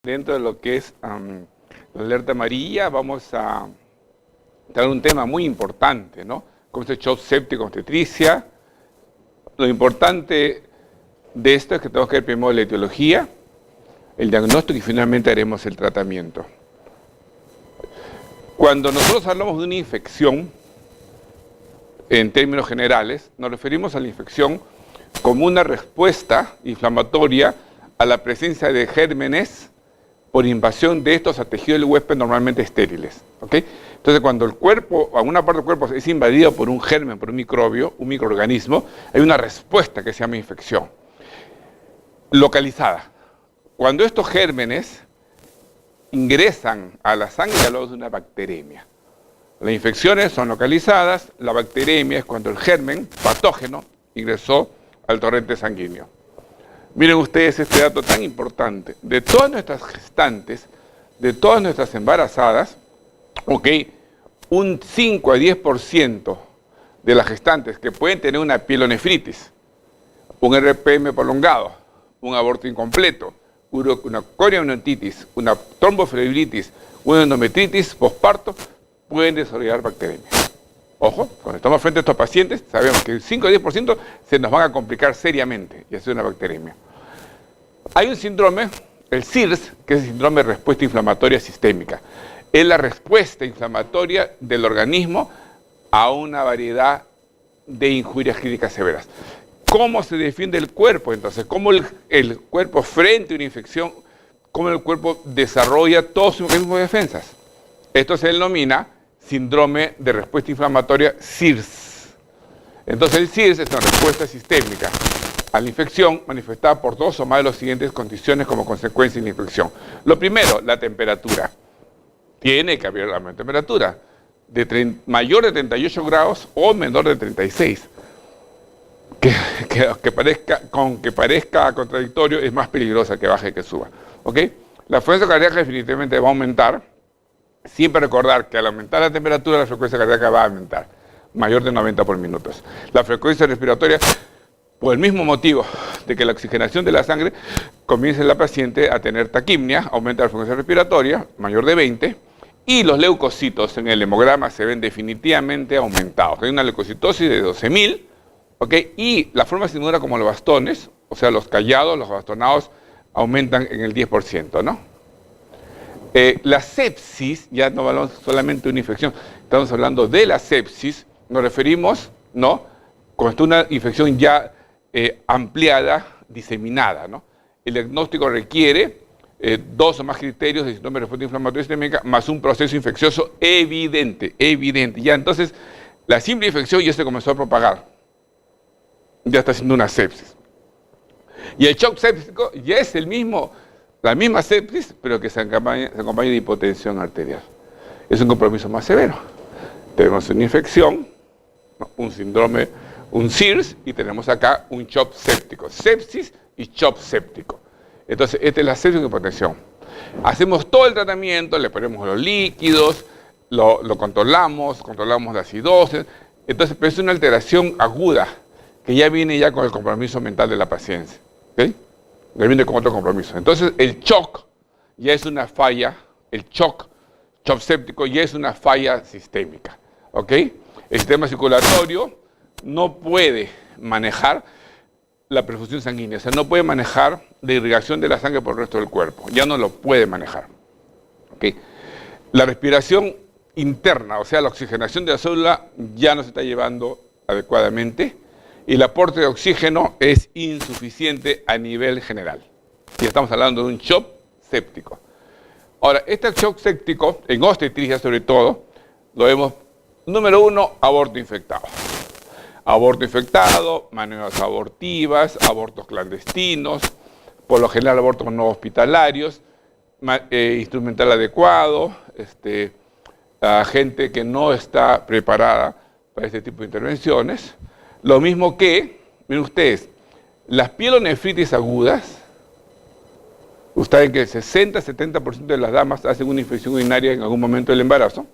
dentro de lo que es la alerta amarilla, vamos a traer un tema muy importante, ¿no? Como es el shock séptico con obstetricia. Lo importante de esto es que tenemos que ver primero la etiología, el diagnóstico y finalmente haremos el tratamiento. Cuando nosotros hablamos de una infección, en términos generales, nos referimos a la infección como una respuesta inflamatoria a la presencia de gérmenes por invasión de estos a tejidos del huésped normalmente estériles, ¿ok? Entonces, cuando el cuerpo, alguna parte del cuerpo es invadido por un germen, por un microbio, un microorganismo, hay una respuesta que se llama infección localizada. Cuando estos gérmenes ingresan a la sangre, hablamos de una bacteremia. Las infecciones son localizadas, la bacteremia es cuando el germen patógeno ingresó al torrente sanguíneo. Miren ustedes este dato tan importante. De todas nuestras gestantes, de todas nuestras embarazadas, ok, un 5 a 10% de las gestantes que pueden tener una pielonefritis, un RPM prolongado, un aborto incompleto, una corioamnionitis, una tromboflebitis, una endometritis posparto, pueden desarrollar bacteremia. Ojo, cuando estamos frente a estos pacientes, sabemos que el 5 a 10% se nos van a complicar seriamente y hacer una bacteremia. Hay un síndrome, el SIRS, que es el síndrome de respuesta inflamatoria sistémica. Es la respuesta inflamatoria del organismo a una variedad de injurias clínicas severas. ¿Cómo se defiende el cuerpo? Entonces, ¿cómo el cuerpo frente a una infección, cómo el cuerpo desarrolla todos sus mecanismos de defensas? Esto se denomina síndrome de respuesta inflamatoria SIRS. Entonces, el SIRS es una respuesta sistémica a la infección manifestada por dos o más de las siguientes condiciones como consecuencia de la infección. Lo primero, la temperatura. Tiene que haber la temperatura mayor de 38 grados o menor de 36. Que parezca contradictorio, es más peligrosa que baje que suba. ¿Ok? La frecuencia cardíaca definitivamente va a aumentar. Siempre recordar que al aumentar la temperatura, la frecuencia cardíaca va a aumentar, mayor de 90 por minuto. La frecuencia respiratoria, por el mismo motivo de que la oxigenación de la sangre comienza en la paciente a tener taquimia, aumenta la frecuencia respiratoria, mayor de 20, y los leucocitos en el hemograma se ven definitivamente aumentados. Hay una leucocitosis de 12.000, ¿ok? Y la forma sinudora como los bastones, o sea, los callados, los bastonados, aumentan en el 10%, ¿no? La sepsis, ya no hablamos solamente de una infección, estamos hablando de la sepsis, nos referimos, ¿no? Cuando está una infección ya ampliada, diseminada, ¿no? El diagnóstico requiere dos o más criterios de síndrome de respuesta inflamatoria sistémica más un proceso infeccioso evidente. Ya entonces, la simple infección ya se comenzó a propagar, ya está haciendo una sepsis. Y el shock séptico ya es la misma sepsis, pero que se acompaña de hipotensión arterial. Es un compromiso más severo. Tenemos una infección, ¿no? Un síndrome, un SIRS, y tenemos acá un shock séptico. Sepsis y shock séptico. Entonces, esta es la sepsis con hipotensión. Hacemos todo el tratamiento, le ponemos los líquidos, lo controlamos la acidosis. Entonces, pero es una alteración aguda que ya viene ya con el compromiso mental de la paciente. ¿Ok? Ya viene con otro compromiso. Entonces, el shock ya es una falla, el shock séptico ya es una falla sistémica. ¿Ok? El sistema circulatorio no puede manejar la perfusión sanguínea, o sea, no puede manejar la irrigación de la sangre por el resto del cuerpo, ya no lo puede manejar. ¿Ok? La respiración interna, o sea, la oxigenación de la célula ya no se está llevando adecuadamente, y el aporte de oxígeno es insuficiente a nivel general. Y estamos hablando de un shock séptico. Ahora, este shock séptico, en obstetricia sobre todo, lo vemos, número uno, aborto infectado. Aborto infectado, maniobras abortivas, abortos clandestinos, por lo general abortos no hospitalarios, instrumental adecuado, gente que no está preparada para este tipo de intervenciones. Lo mismo que, miren ustedes, las pielonefritis agudas, ustedes saben que el 60-70% de las damas hacen una infección urinaria en algún momento del embarazo,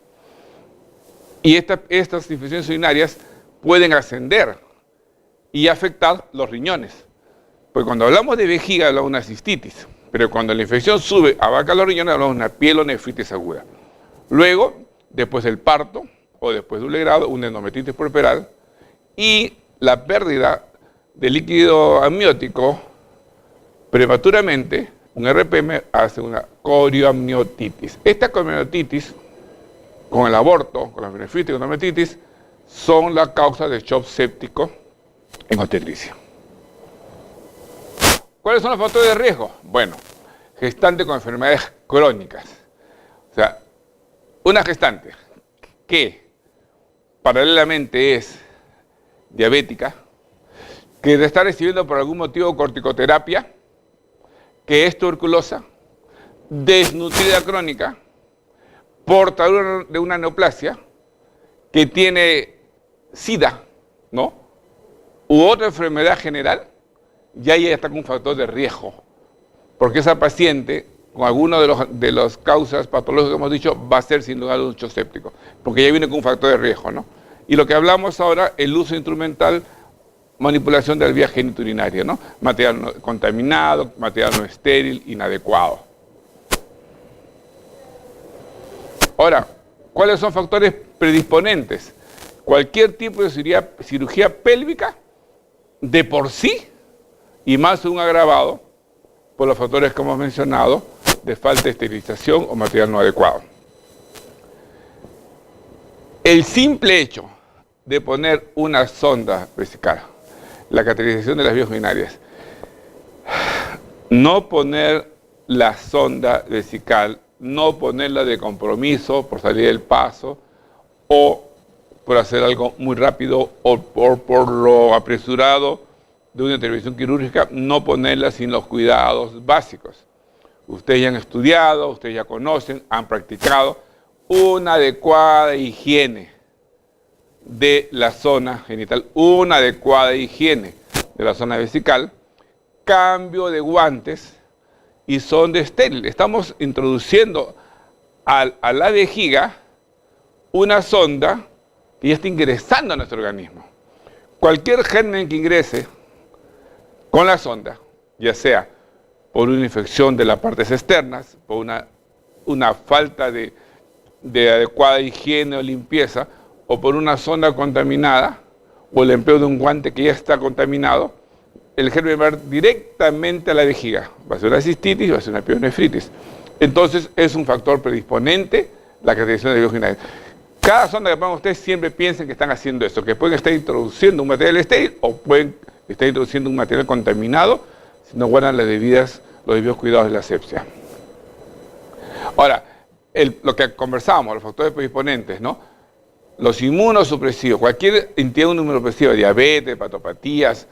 y estas infecciones urinarias pueden ascender y afectar los riñones. Porque cuando hablamos de vejiga, hablamos de una cistitis, Pero cuando la infección sube, abarca los riñones, hablamos de una pielonefritis aguda. Luego, después del parto o después de un legrado, una endometritis puerperal y la pérdida de líquido amniótico prematuramente, un RPM hace una corioamniotitis. Esta corioamniotitis, con el aborto, con la nefritis y con la endometritis, son la causa de shock séptico en obstetricia. ¿Cuáles son los factores de riesgo? Bueno, gestante con enfermedades crónicas. O sea, una gestante que paralelamente es diabética, que está recibiendo por algún motivo corticoterapia, que es tuberculosa, desnutrida crónica, portadora de una neoplasia, que tiene SIDA, ¿no? U otra enfermedad general, ya está con un factor de riesgo, porque esa paciente, con alguno de los causas patológicas que hemos dicho, va a ser sin duda un shock séptico, porque ya viene con un factor de riesgo, ¿no? Y lo que hablamos ahora, el uso instrumental, manipulación de la vía genitourinaria, ¿no? Material no contaminado, material no estéril, inadecuado. Ahora, ¿cuáles son factores predisponentes? Cualquier tipo de cirugía pélvica, de por sí, y más un agravado por los factores que hemos mencionado de falta de esterilización o material no adecuado. El simple hecho de poner una sonda vesical, la cateterización de las vías urinarias, no poner la sonda vesical, no ponerla de compromiso por salir del paso o por hacer algo muy rápido o por lo apresurado de una intervención quirúrgica, no ponerla sin los cuidados básicos. Ustedes ya han estudiado, ustedes ya conocen, han practicado una adecuada higiene de la zona genital, una adecuada higiene de la zona vesical, cambio de guantes y sonda estéril. Estamos introduciendo a la vejiga una sonda que ya está ingresando a nuestro organismo. Cualquier germen que ingrese con la sonda, ya sea por una infección de las partes externas, por una falta de adecuada higiene o limpieza, o por una sonda contaminada, o el empleo de un guante que ya está contaminado, el germen va a ir directamente a la vejiga. Va a ser una cistitis, va a ser una pielonefritis. Entonces es un factor predisponente la cateterización de las vías urinarias. Cada sonda que pongan ustedes siempre piensen que están haciendo esto, que pueden estar introduciendo un material estéril o pueden estar introduciendo un material contaminado si no guardan los debidos cuidados de la asepsia. Ahora, lo que conversábamos, los factores predisponentes, ¿no? Los inmunosupresivos, cualquier entidad inmunosupresiva, diabetes, hepatopatías,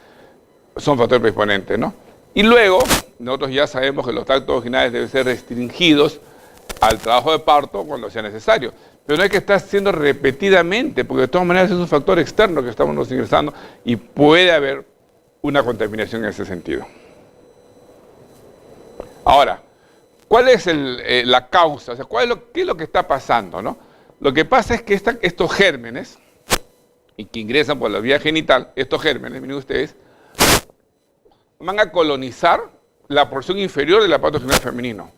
son factores predisponentes, ¿no? Y luego, nosotros ya sabemos que los tractos vaginales deben ser restringidos al trabajo de parto cuando sea necesario. Pero no hay que estar haciendo repetidamente, porque de todas maneras es un factor externo que estamos ingresando y puede haber una contaminación en ese sentido. Ahora, ¿cuál es la causa? O sea, ¿qué es lo que está pasando, no? Lo que pasa es que estos gérmenes, y que ingresan por la vía genital, estos gérmenes, miren ustedes, van a colonizar la porción inferior del aparato genital femenino.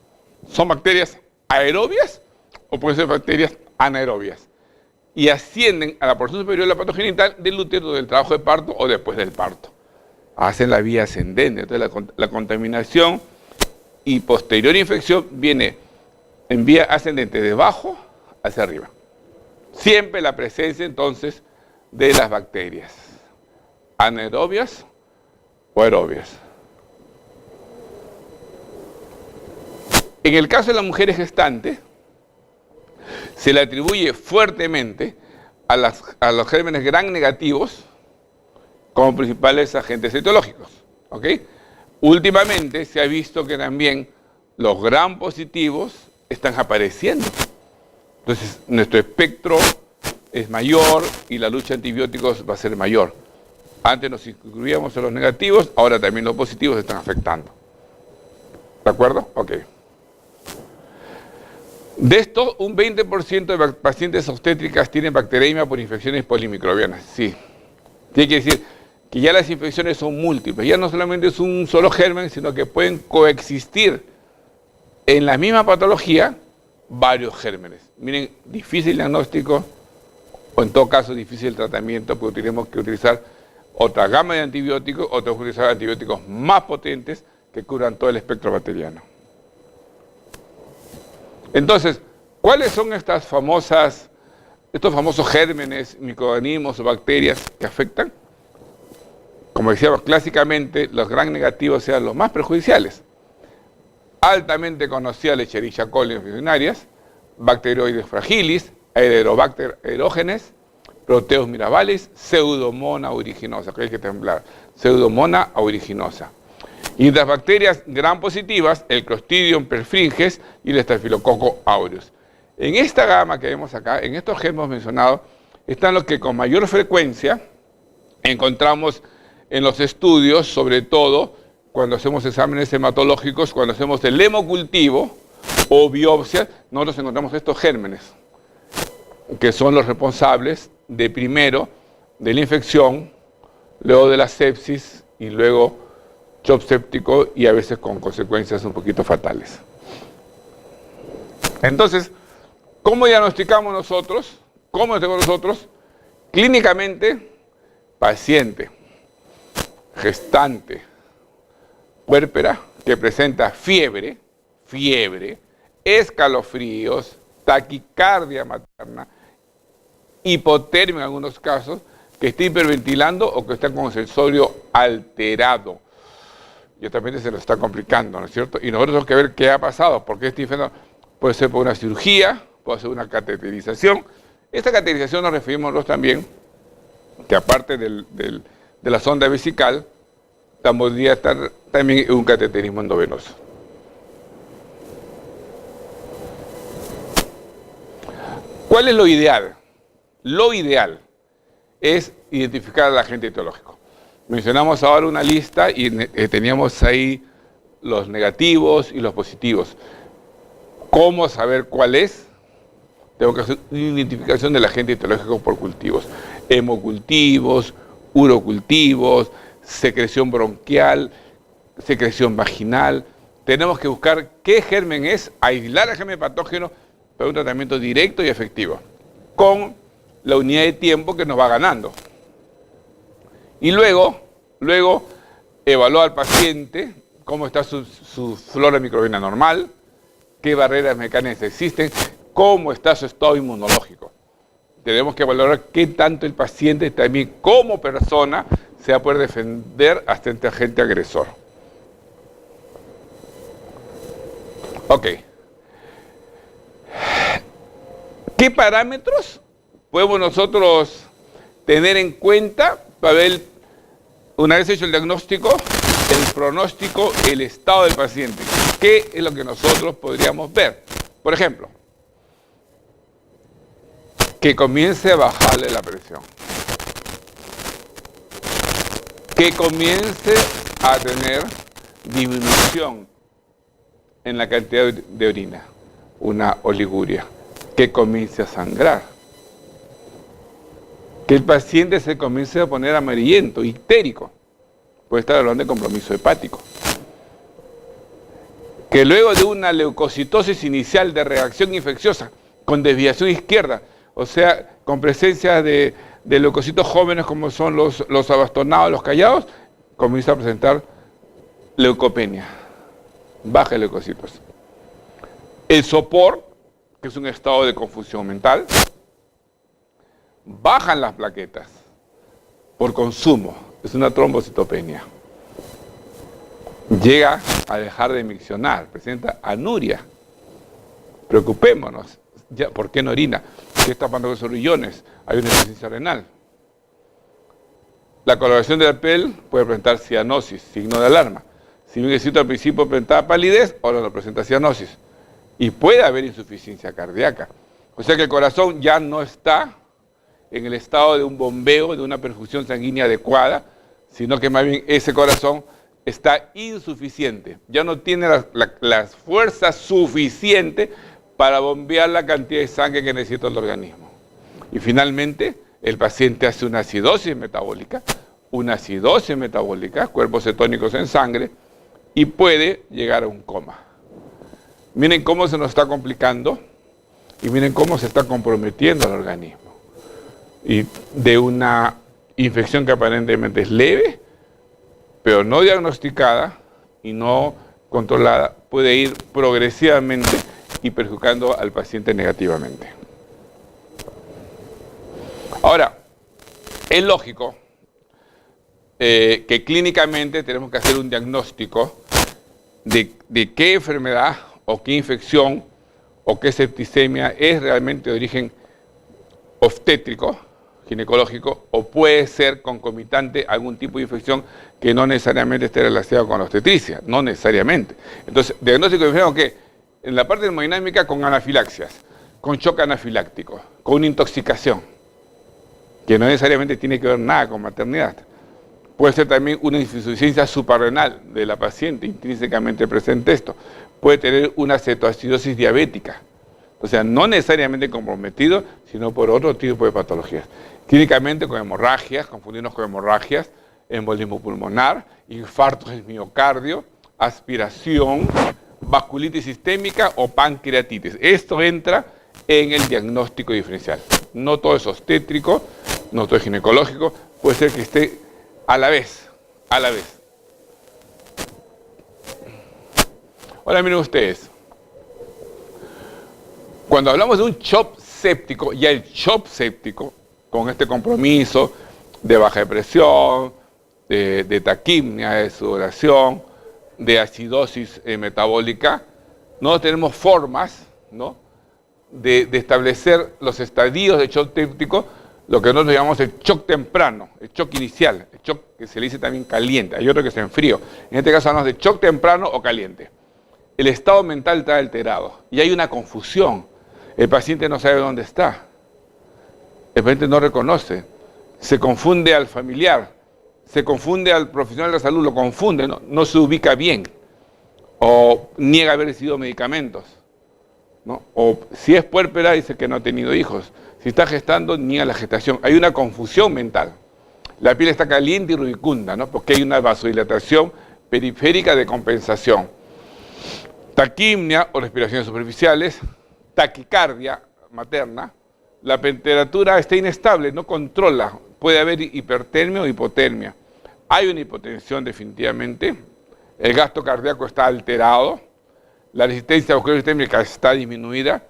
¿Son bacterias aerobias o pueden ser bacterias anaerobias? Y ascienden a la porción superior del aparato genital del útero del trabajo de parto o después del parto. Hacen la vía ascendente. Entonces la contaminación y posterior infección viene en vía ascendente de abajo hacia arriba. Siempre la presencia entonces de las bacterias anaerobias o aerobias. En el caso de las mujeres gestantes, se le atribuye fuertemente a los gérmenes gram negativos como principales agentes etiológicos, ¿ok? Últimamente se ha visto que también los gram positivos están apareciendo. Entonces, nuestro espectro es mayor y la lucha de antibióticos va a ser mayor. Antes nos incluíamos en los negativos, ahora también los positivos están afectando. ¿De acuerdo? Ok. De esto, un 20% de pacientes obstétricas tienen bacteremia por infecciones polimicrobianas. Sí. Tiene que decir que ya las infecciones son múltiples. Ya no solamente es un solo germen, sino que pueden coexistir en la misma patología varios gérmenes. Miren, difícil diagnóstico, o en todo caso difícil tratamiento, porque tenemos que utilizar otra gama de antibióticos, o tenemos que utilizar antibióticos más potentes que curan todo el espectro bacteriano. Entonces, ¿cuáles son estos famosos gérmenes, microorganismos o bacterias que afectan? Como decíamos, clásicamente los gram negativos eran los más perjudiciales. Altamente conocida Escherichia coli infeccionarias, Bacteroides fragilis, Aerobacter aerógenes, Proteus mirabilis, Pseudomonas aeruginosa, que hay que temblar, Pseudomonas aeruginosa. Y las bacterias gram positivas, el Clostridium perfringens y el Staphylococcus aureus. En esta gama que vemos acá, en estos que hemos mencionado, están los que con mayor frecuencia encontramos en los estudios, sobre todo cuando hacemos exámenes hematológicos, cuando hacemos el hemocultivo o biopsia, nosotros encontramos estos gérmenes, que son los responsables de primero de la infección, luego de la sepsis y luego shock séptico y a veces con consecuencias un poquito fatales. Entonces, ¿cómo diagnosticamos nosotros? Clínicamente, paciente, gestante, puérpera, que presenta fiebre, escalofríos, taquicardia materna, hipotermia en algunos casos, que está hiperventilando o que está con el sensorio alterado. Y también se nos está complicando, ¿no es cierto? Y nosotros tenemos que ver qué ha pasado, porque este enfermo puede ser por una cirugía, puede ser una cateterización. Esta cateterización nos referimos también, que aparte de la sonda vesical, podría estar también un cateterismo endovenoso. ¿Cuál es lo ideal? Lo ideal es identificar al agente etiológico. Mencionamos ahora una lista y teníamos ahí los negativos y los positivos. ¿Cómo saber cuál es? Tengo que hacer una identificación del agente etiológico por cultivos. Hemocultivos, urocultivos, secreción bronquial, secreción vaginal. Tenemos que buscar qué germen es, aislar el germen patógeno para un tratamiento directo y efectivo, con la unidad de tiempo que nos va ganando. Y luego evaluar al paciente cómo está su flora microbiana normal, qué barreras mecánicas existen, cómo está su estado inmunológico. Tenemos que valorar qué tanto el paciente también como persona se va a poder defender hasta este agente agresor. Ok. ¿Qué parámetros podemos nosotros tener en cuenta para ver, una vez hecho el diagnóstico, el pronóstico, el estado del paciente? ¿Qué es lo que nosotros podríamos ver? Por ejemplo, que comience a bajarle la presión, que comience a tener disminución en la cantidad de orina, una oliguria, que comience a sangrar, que el paciente se comience a poner amarillento, histérico, puede estar hablando de compromiso hepático, que luego de una leucocitosis inicial de reacción infecciosa con desviación izquierda, o sea, con presencia de leucocitos jóvenes como son los abastonados, los callados, comienza a presentar leucopenia, baja leucocitos. El sopor, que es un estado de confusión mental, bajan las plaquetas por consumo, es una trombocitopenia. Llega a dejar de miccionar, presenta anuria. Preocupémonos, ya, ¿por qué no orina? ¿Qué está pasando con sus riñones? Hay una insuficiencia renal. La coloración de la piel puede presentar cianosis, signo de alarma. Si bien al principio presentaba palidez, ahora no presenta cianosis. Y puede haber insuficiencia cardíaca. O sea que el corazón ya no está en el estado de un bombeo, de una perfusión sanguínea adecuada, sino que más bien ese corazón está insuficiente. Ya no tiene la fuerza suficiente para bombear la cantidad de sangre que necesita el organismo. Y finalmente, el paciente hace una acidosis metabólica, cuerpos cetónicos en sangre, y puede llegar a un coma. Miren cómo se nos está complicando y miren cómo se está comprometiendo el organismo. Y de una infección que aparentemente es leve, pero no diagnosticada y no controlada, puede ir progresivamente y perjudicando al paciente negativamente. Ahora, es lógico que clínicamente tenemos que hacer un diagnóstico de qué enfermedad o qué infección o qué septicemia es realmente de origen obstétrico, ginecológico, o puede ser concomitante a algún tipo de infección que no necesariamente esté relacionado con la obstetricia, no necesariamente. Entonces, diagnóstico de enfermedad, ¿qué? En la parte hemodinámica con anafilaxias, con shock anafiláctico, con una intoxicación, que no necesariamente tiene que ver nada con maternidad. Puede ser también una insuficiencia suprarrenal de la paciente, intrínsecamente presente esto. Puede tener una cetoacidosis diabética, o sea, no necesariamente comprometido, sino por otro tipo de patologías. Clínicamente con hemorragias, confundirnos con hemorragias, embolismo pulmonar, infartos del miocardio, aspiración, vasculitis sistémica o pancreatitis. Esto entra en el diagnóstico diferencial. No todo es obstétrico, no todo es ginecológico, puede ser que esté a la vez. Ahora miren ustedes, cuando hablamos de un shock séptico, ya el shock séptico, con este compromiso de baja de presión, de taquimia, de sudoración, de acidosis metabólica, no tenemos formas, ¿no?, de establecer los estadios de shock séptico, lo que nosotros llamamos el shock temprano, el shock inicial, el shock que se le dice también caliente, hay otro que es en frío. En este caso hablamos de shock temprano o caliente. El estado mental está alterado y hay una confusión. El paciente no sabe dónde está, el paciente no reconoce, se confunde al familiar, se confunde al profesional de la salud, lo confunde, no se ubica bien, o niega haber recibido medicamentos, ¿no? O si es puérpera dice que no ha tenido hijos, si está gestando niega la gestación. Hay una confusión mental, la piel está caliente y rubicunda, ¿no?, porque hay una vasodilatación periférica de compensación. Taquimia o respiraciones superficiales, taquicardia materna, la temperatura está inestable, no controla, puede haber hipertermia o hipotermia. Hay una hipotensión definitivamente, el gasto cardíaco está alterado, la resistencia vascular sistémica está disminuida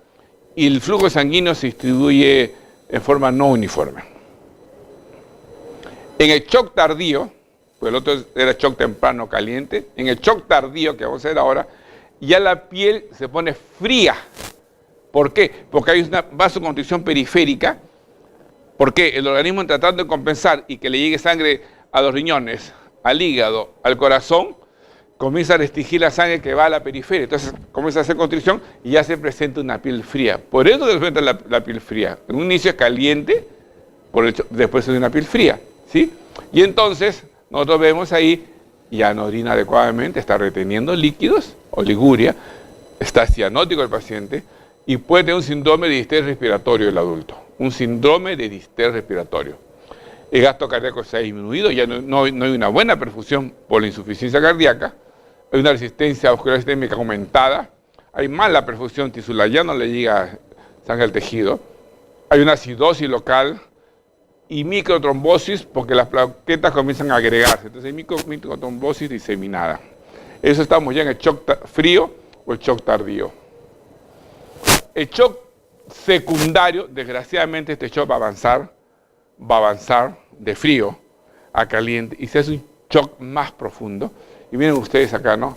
y el flujo sanguíneo se distribuye en forma no uniforme. En el shock tardío, pues el otro era shock temprano caliente, en el shock tardío que vamos a ver ahora, ya la piel se pone fría. ¿Por qué? Porque hay una vasoconstricción periférica. ¿Por qué? El organismo tratando de compensar y que le llegue sangre a los riñones, al hígado, al corazón, comienza a restringir la sangre que va a la periferia. Entonces comienza a hacer constricción y ya se presenta una piel fría. Por eso se presenta la piel fría. En un inicio es caliente, después es una piel fría, ¿sí? Y entonces nosotros vemos ahí, ya no orina adecuadamente, está reteniendo líquidos, oliguria, está cianótico el paciente, y puede tener un síndrome de distrés respiratorio el adulto, un síndrome de distrés respiratorio. El gasto cardíaco se ha disminuido, ya no hay una buena perfusión por la insuficiencia cardíaca, hay una resistencia vascular sistémica aumentada, hay mala perfusión tisular, ya no le llega sangre al tejido, hay una acidosis local y microtrombosis porque las plaquetas comienzan a agregarse, entonces hay microtrombosis diseminada. Eso estamos ya en el shock frío o el shock tardío. El shock secundario, desgraciadamente este shock va a avanzar de frío a caliente y se hace un shock más profundo. Y miren ustedes acá, ¿no?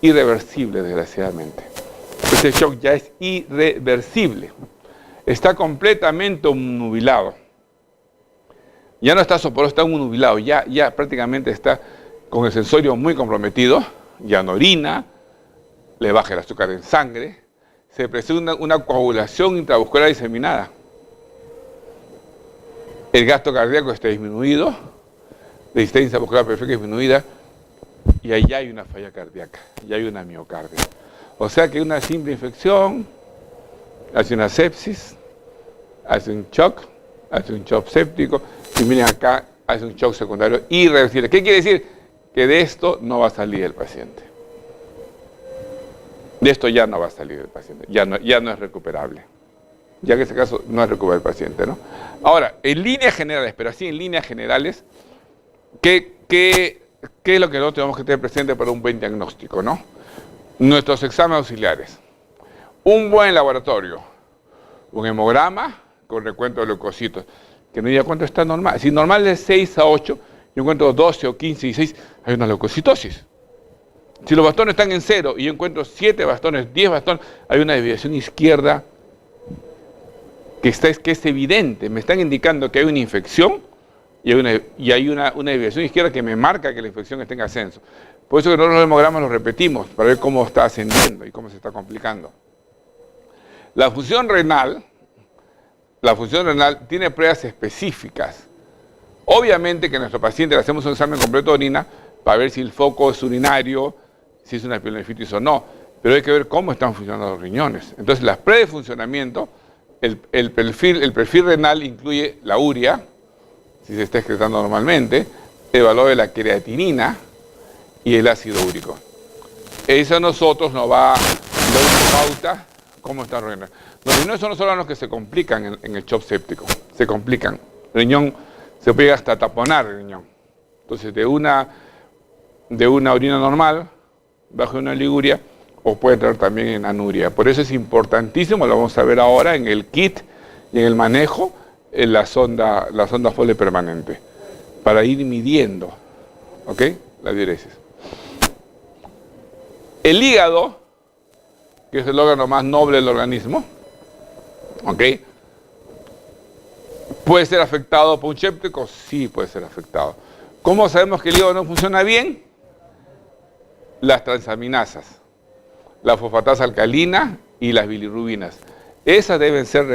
Irreversible, desgraciadamente. Este shock ya es irreversible. Está completamente obnubilado. Ya no está soporoso, está obnubilado. Ya prácticamente está con el sensorio muy comprometido. Ya no orina, le baja el azúcar en sangre. Se presenta una coagulación intravascular diseminada. El gasto cardíaco está disminuido, la resistencia vascular periférica disminuida, y ahí ya hay una falla cardíaca, ya hay una miocardia. O sea que una simple infección hace una sepsis, hace un shock séptico, y miren acá, hace un shock secundario irreversible. ¿Qué quiere decir? Que de esto no va a salir el paciente. de esto ya no va a salir el paciente, ya no es recuperable. Ya que en ese caso no es recuperable el paciente, ¿no? Ahora, en líneas generales, pero así en líneas generales, ¿qué es lo que nosotros tenemos que tener presente para un buen diagnóstico, ¿no? Nuestros exámenes auxiliares. Un buen laboratorio, un hemograma con recuento de leucocitos, que no diga cuánto está normal. Si normal es 6 a 8, yo encuentro 12 o 15 y 6, hay una leucocitosis. Si los bastones están en 0 y yo encuentro 7 bastones, 10 bastones, hay una desviación izquierda que es evidente. Me están indicando que hay una infección y hay una desviación izquierda que me marca que la infección está en ascenso. Por eso que nosotros los hemogramas los repetimos, para ver cómo está ascendiendo y cómo se está complicando. La función renal tiene pruebas específicas. Obviamente que a nuestro paciente le hacemos un examen completo de orina para ver si el foco es urinario, si es una pielonefritis o no, pero hay que ver cómo están funcionando los riñones. Entonces, las pruebas de funcionamiento, el perfil renal incluye la urea, si se está excretando normalmente, el valor de la creatinina y el ácido úrico. Eso a nosotros nos va a dar una pauta cómo está el riñón. Los riñones son los órganos que se complican en el shock séptico, se complican. El riñón se puede hasta taponar el riñón. Entonces, de una orina normal, bajo una oliguria, o puede entrar también en anuria. Por eso es importantísimo, lo vamos a ver ahora en el kit y en el manejo, en la sonda Foley permanente, para ir midiendo, ¿ok?, la diuresis. El hígado, que es el órgano más noble del organismo, ¿ok?, ¿puede ser afectado por un séptico? Sí, puede ser afectado. ¿Cómo sabemos que el hígado no funciona bien? Las transaminasas, la fosfatasa alcalina y las bilirrubinas. Esas deben ser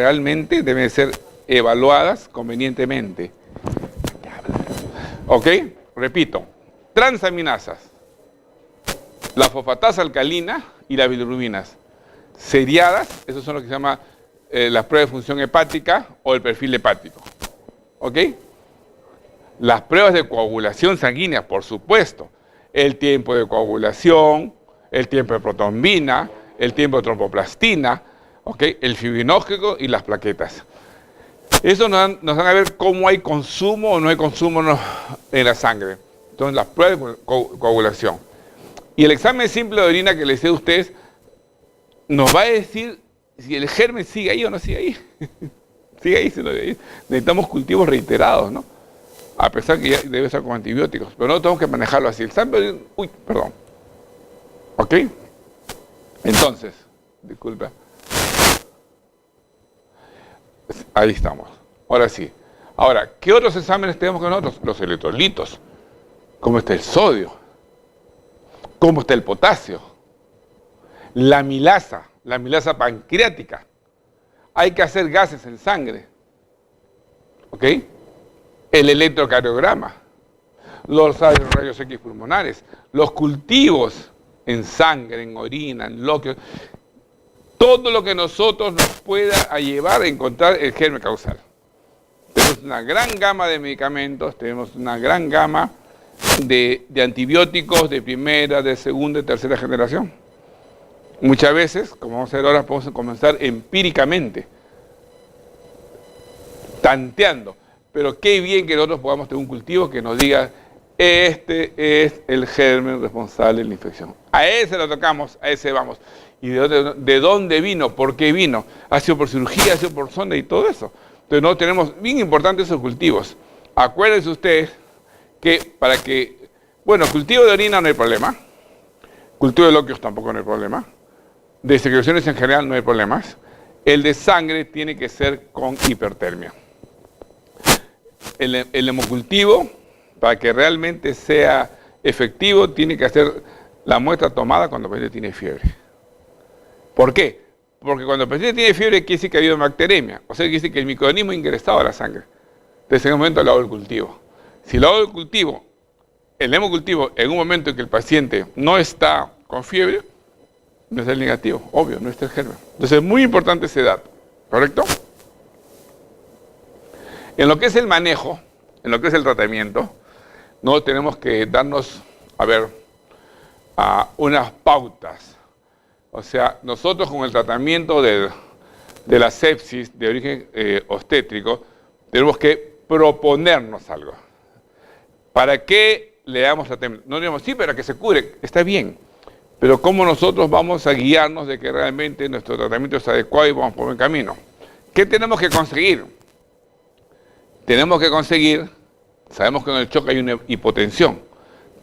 evaluadas convenientemente. ¿Ok? Repito, transaminasas, la fosfatasa alcalina y las bilirrubinas. Seriadas, esos son lo que se llama las pruebas de función hepática o el perfil hepático. ¿Ok? Las pruebas de coagulación sanguínea, por supuesto. El tiempo de coagulación, el tiempo de protrombina, el tiempo de tromboplastina, ¿ok?, el fibrinógeno y las plaquetas. Eso nos van a ver cómo hay consumo o no hay consumo en la sangre. Entonces, las pruebas de coagulación. Y el examen simple de orina que les decía a ustedes nos va a decir si el germen sigue ahí o no sigue ahí. Sigue ahí, si no sigue ahí. Necesitamos cultivos reiterados, ¿no? A pesar que ya debe estar con antibióticos, pero no tenemos que manejarlo así. El sample, ¿ok? Entonces, disculpa. Ahí estamos. Ahora sí. Ahora, ¿qué otros exámenes tenemos con nosotros? Los electrolitos. ¿Cómo está el sodio? ¿Cómo está el potasio? La milasa pancreática. Hay que hacer gases en sangre. ¿Ok? El electrocardiograma, los rayos X pulmonares, los cultivos en sangre, en orina, en loquios, todo lo que nosotros nos pueda llevar a encontrar el germen causal. Tenemos una gran gama de medicamentos, tenemos una gran gama de antibióticos de primera, de segunda y tercera generación. Muchas veces, como vamos a ver ahora, podemos comenzar empíricamente, tanteando. Pero qué bien que nosotros podamos tener un cultivo que nos diga, este es el germen responsable de la infección. A ese lo tocamos, a ese vamos. ¿Y de dónde vino? ¿Por qué vino? ¿Ha sido por cirugía? ¿Ha sido por sonda? Y todo eso. Entonces nosotros tenemos bien importantes esos cultivos. Acuérdense ustedes que cultivo de orina no hay problema. Cultivo de loquios tampoco no hay problema. De secreciones en general no hay problemas. El de sangre tiene que ser con hipertermia. El hemocultivo, para que realmente sea efectivo, tiene que hacer la muestra tomada cuando el paciente tiene fiebre. ¿Por qué? Porque cuando el paciente tiene fiebre quiere decir que ha habido bacteremia, o sea, quiere decir que el microorganismo ha ingresado a la sangre. Entonces, en ese momento le hago el cultivo. Si le hago el hemocultivo, en un momento en que el paciente no está con fiebre, no es el negativo, obvio, no está el germen. Entonces, es muy importante ese dato, ¿correcto? En lo que es el manejo, en lo que es el tratamiento, no tenemos que darnos, unas pautas O sea, nosotros con el tratamiento de la sepsis de origen obstétrico, tenemos que proponernos algo. ¿Para qué le damos tratamiento? No digamos, sí, para que se cure, está bien. Pero ¿cómo nosotros vamos a guiarnos de que realmente nuestro tratamiento es adecuado y vamos por buen camino? ¿Qué tenemos que conseguir? Tenemos que conseguir, sabemos que en el shock hay una hipotensión.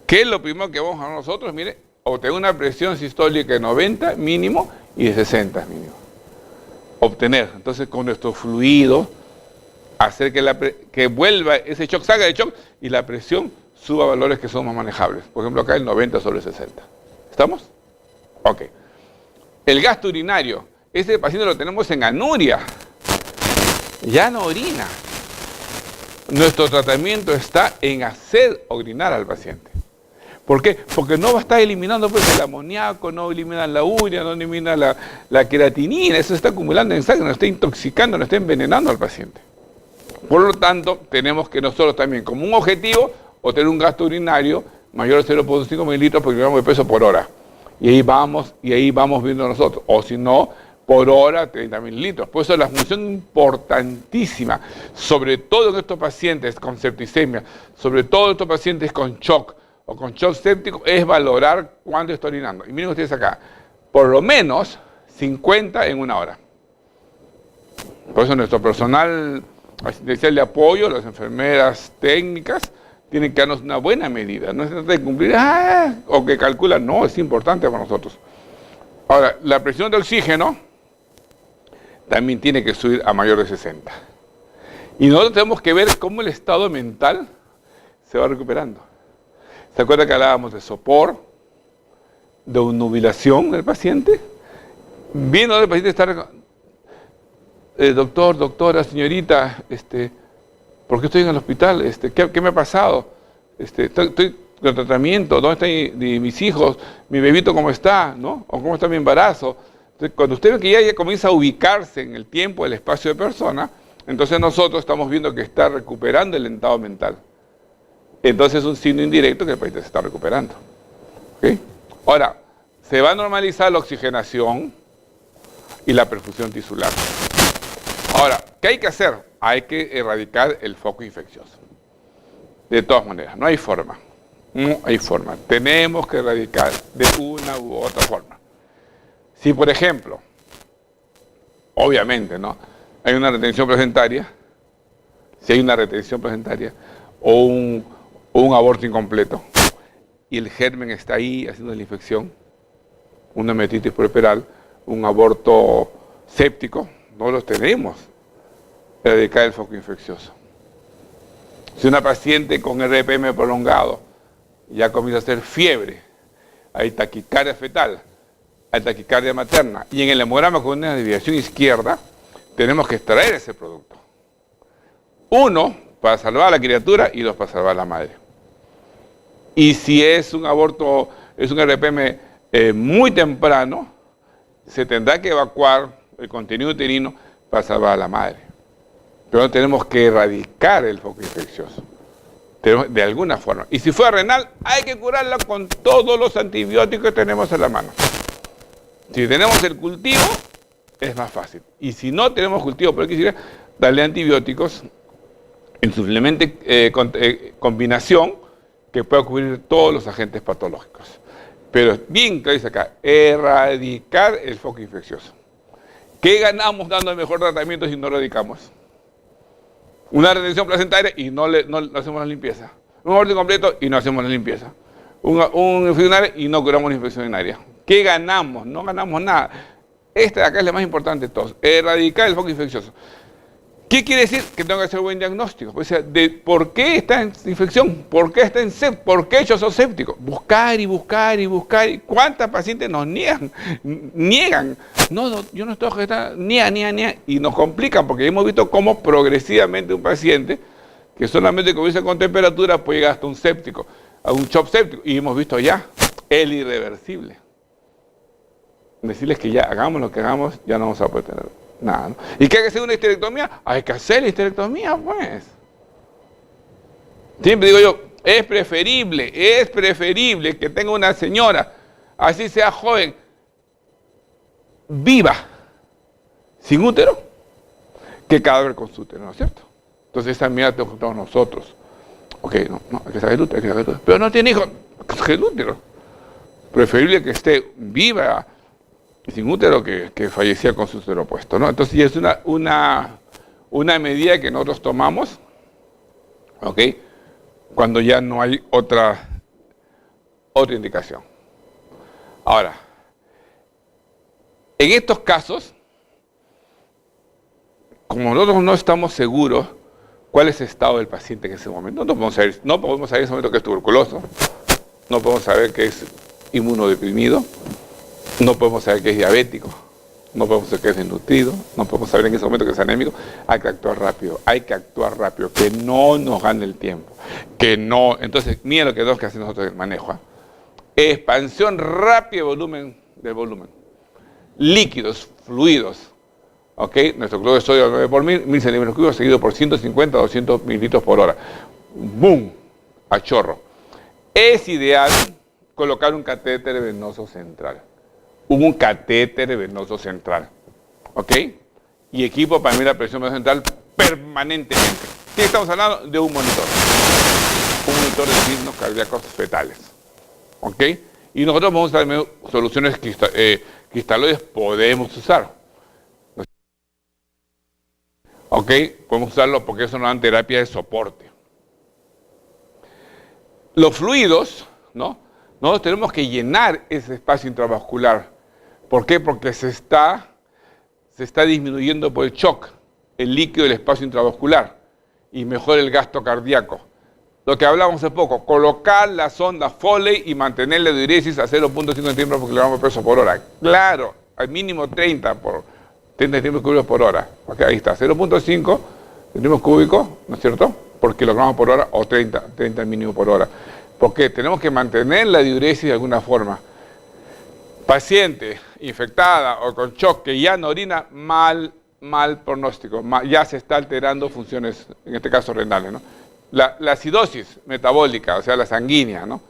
¿Qué es lo primero que vamos a nosotros? Mire, obtener una presión sistólica de 90 mínimo y de 60 mínimo. Obtener, entonces con nuestro fluido, hacer que vuelva ese shock, salga de shock y la presión suba a valores que son más manejables. Por ejemplo, acá el 90 sobre 60. ¿Estamos? Ok. El gasto urinario, ese paciente lo tenemos en anuria, ya no orina. Nuestro tratamiento está en hacer orinar al paciente. ¿Por qué? Porque no va a estar eliminando pues, el amoníaco, no elimina la urea, no elimina la creatinina, eso está acumulando en sangre, nos está intoxicando, nos está envenenando al paciente. Por lo tanto, tenemos que nosotros también, como un objetivo, obtener un gasto urinario mayor a 0.5 mililitros por kilogramo de peso por hora. Y ahí vamos viendo nosotros. O si no, por hora 30 mililitros. Por eso es la función importantísima, sobre todo en estos pacientes con septicemia, sobre todo en estos pacientes con shock o con shock séptico, es valorar cuánto está orinando. Y miren ustedes acá, por lo menos 50 en una hora. Por eso nuestro personal asistencial de apoyo, las enfermeras técnicas, tienen que darnos una buena medida. No se trata de cumplir, o que calculan, no, es importante para nosotros. Ahora, la presión de oxígeno también tiene que subir a mayor de 60. Y nosotros tenemos que ver cómo el estado mental se va recuperando. ¿Se acuerda que hablábamos de sopor, de obnubilación del paciente? Viendo el paciente estar, doctor, doctora, señorita, ¿por qué estoy en el hospital? ¿Qué me ha pasado? Estoy con tratamiento, ¿dónde están mis hijos? ¿Mi bebito cómo está? ¿No? ¿O cómo está mi embarazo? Entonces, cuando usted ve que ya comienza a ubicarse en el tiempo, el espacio de persona, entonces nosotros estamos viendo que está recuperando el estado mental. Entonces es un signo indirecto que el paciente se está recuperando. ¿Okay? Ahora, se va a normalizar la oxigenación y la perfusión tisular. Ahora, ¿qué hay que hacer? Hay que erradicar el foco infeccioso. De todas maneras, no hay forma. No hay forma. Tenemos que erradicar de una u otra forma. Si, por ejemplo, obviamente, ¿no? Hay una retención placentaria, si hay una retención placentaria o un aborto incompleto y el germen está ahí haciendo la infección, una metitis puerperal, un aborto séptico, no los tenemos. Erradicar el foco infeccioso. Si una paciente con RPM prolongado ya comienza a hacer fiebre, hay taquicardia fetal, hay taquicardia materna, y en el hemograma con una desviación izquierda, tenemos que extraer ese producto. Uno, para salvar a la criatura, y dos, para salvar a la madre. Y si es un aborto, es un RPM muy temprano, se tendrá que evacuar el contenido uterino para salvar a la madre. Pero tenemos que erradicar el foco infeccioso, de alguna forma. Y si fue renal, hay que curarla con todos los antibióticos que tenemos en la mano. Si tenemos el cultivo, es más fácil. Y si no tenemos cultivo, pero quisiera darle antibióticos en suplemente combinación que pueda cubrir todos los agentes patológicos. Pero bien que dice acá, erradicar el foco infeccioso. ¿Qué ganamos dando el mejor tratamiento si no erradicamos? Una retención placentaria y no hacemos la limpieza. Un aborto incompleto y no hacemos la limpieza. Un infección urinaria y no curamos la infección urinaria. ¿Qué ganamos? No ganamos nada. Esta de acá es la más importante de todos. Erradicar el foco infeccioso. ¿Qué quiere decir? Que tengo que hacer buen diagnóstico. O sea, de por qué está en infección, por qué está en sepsis, por qué yo soy séptico. Buscar y buscar y buscar. ¿Cuántas pacientes nos niegan? No, yo no estoy niega. Y nos complican porque hemos visto cómo progresivamente un paciente que solamente comienza con temperatura puede llegar hasta un séptico, a un shock séptico. Y hemos visto ya el irreversible. Decirles que ya hagamos lo que hagamos, ya no vamos a poder tener nada, ¿no? ¿Y qué hay que hacer una histerectomía? Hay que hacer la histerectomía, pues. Siempre digo yo, es preferible que tenga una señora, así sea joven, viva sin útero que cadáver con su útero, ¿no es cierto? Entonces esa mirada tenemos que tomar nosotros. Ok, no, hay que saber el útero, hay que saber el útero. Pero no tiene hijos, que el útero. Preferible que esté viva y sin útero que fallecía con su útero puesto, ¿no? Entonces es una medida que nosotros tomamos, ¿ok? Cuando ya no hay otra indicación. Ahora, en estos casos, como nosotros no estamos seguros cuál es el estado del paciente en ese momento, no podemos saber en ese momento que es tuberculoso, no podemos saber que es inmunodeprimido, no podemos saber que es diabético, no podemos saber que es desnutrido, no podemos saber en ese momento que es anémico. Hay que actuar rápido, que no nos gane el tiempo, que no. Entonces, miren lo que tenemos que hacer nosotros en el manejo, ¿eh? Expansión rápida del volumen. Líquidos, fluidos, ¿ok? Nuestro cloruro de sodio 9 por 1000 centímetros cúbicos, seguido por 150 a 200 mililitros por hora. ¡Boom! A chorro. Es ideal colocar un catéter venoso central. Un catéter venoso central, ¿ok? Y equipo para medir la presión venosa central permanentemente. ¿Qué estamos hablando? De un monitor. Un monitor de signos cardíacos fetales, ¿ok? Y nosotros vamos a usar soluciones cristaloides, podemos usar. ¿Ok? Podemos usarlo porque eso nos dan terapia de soporte. Los fluidos, ¿no? Nosotros tenemos que llenar ese espacio intravascular. ¿Por qué? Porque se está disminuyendo por el shock el líquido del espacio intravascular y mejora el gasto cardíaco. Lo que hablamos hace poco, colocar la sonda Foley y mantener la diuresis a 0.5 centímetros por kilogramo de peso por hora. Claro, al mínimo 30 centímetros cúbicos por hora. Okay, ahí está, 0.5 centímetros cúbicos, ¿no es cierto? Por kilogramo por hora o 30 al mínimo por hora. Porque tenemos que mantener la diuresis de alguna forma. Paciente infectada o con shock que ya no orina, mal pronóstico, ya se está alterando funciones, en este caso renales, ¿no? La acidosis metabólica, o sea, la sanguínea, ¿no?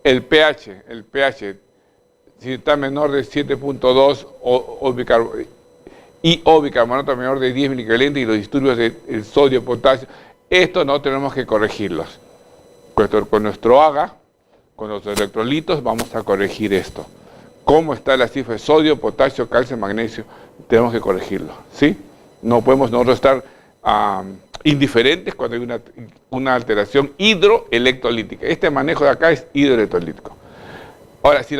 El pH, si está menor de 7.2 o bicarbonato menor de 10 milicalentos y los disturbios del sodio, potasio, esto no tenemos que corregirlos. Con nuestro AGA, con los electrolitos, vamos a corregir esto. ¿Cómo está la cifra de sodio, potasio, calcio, magnesio? Tenemos que corregirlo, ¿sí? No podemos nosotros estar indiferentes cuando hay una alteración hidroelectrolítica. Este manejo de acá es hidroelectrolítico. Ahora, si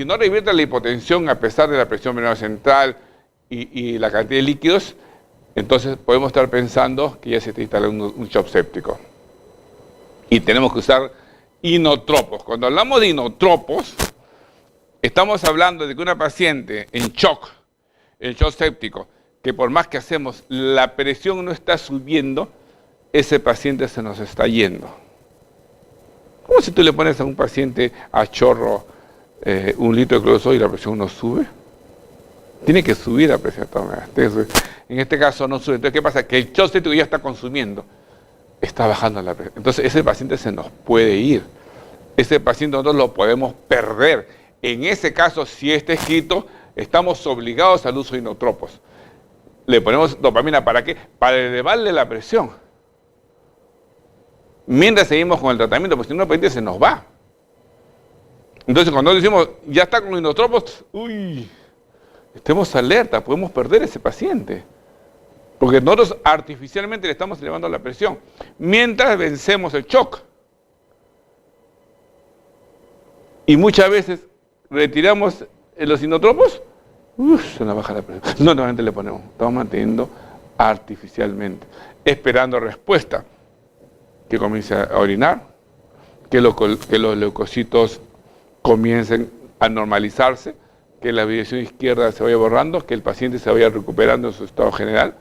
no revierte la hipotensión a pesar de la presión venosa central y la cantidad de líquidos, entonces podemos estar pensando que ya se está instalando un shock séptico. Y tenemos que usar inotropos. Cuando hablamos de inotropos, estamos hablando de que una paciente en shock séptico, que por más que hacemos, la presión no está subiendo, ese paciente se nos está yendo. ¿Cómo si tú le pones a un paciente a chorro 1 litro de cloruro de sodio y la presión no sube? Tiene que subir la presión. En este caso no sube. Entonces, ¿qué pasa? Que el shock séptico ya está consumiendo. Está bajando la presión. Entonces, ese paciente se nos puede ir. Ese paciente nosotros lo podemos perder. En ese caso, si está escrito, estamos obligados al uso de inotropos. Le ponemos dopamina, ¿para qué? Para elevarle la presión. Mientras seguimos con el tratamiento, porque si no, el paciente se nos va. Entonces, cuando decimos, ya está con los inotropos, estemos alerta, podemos perder ese paciente. Porque nosotros artificialmente le estamos elevando la presión, mientras vencemos el shock. Y muchas veces retiramos los inotropos, se nos baja la presión. No, nuevamente le ponemos, estamos manteniendo artificialmente, esperando respuesta, que comience a orinar, que los leucocitos comiencen a normalizarse, que la dirección izquierda se vaya borrando, que el paciente se vaya recuperando en su estado general,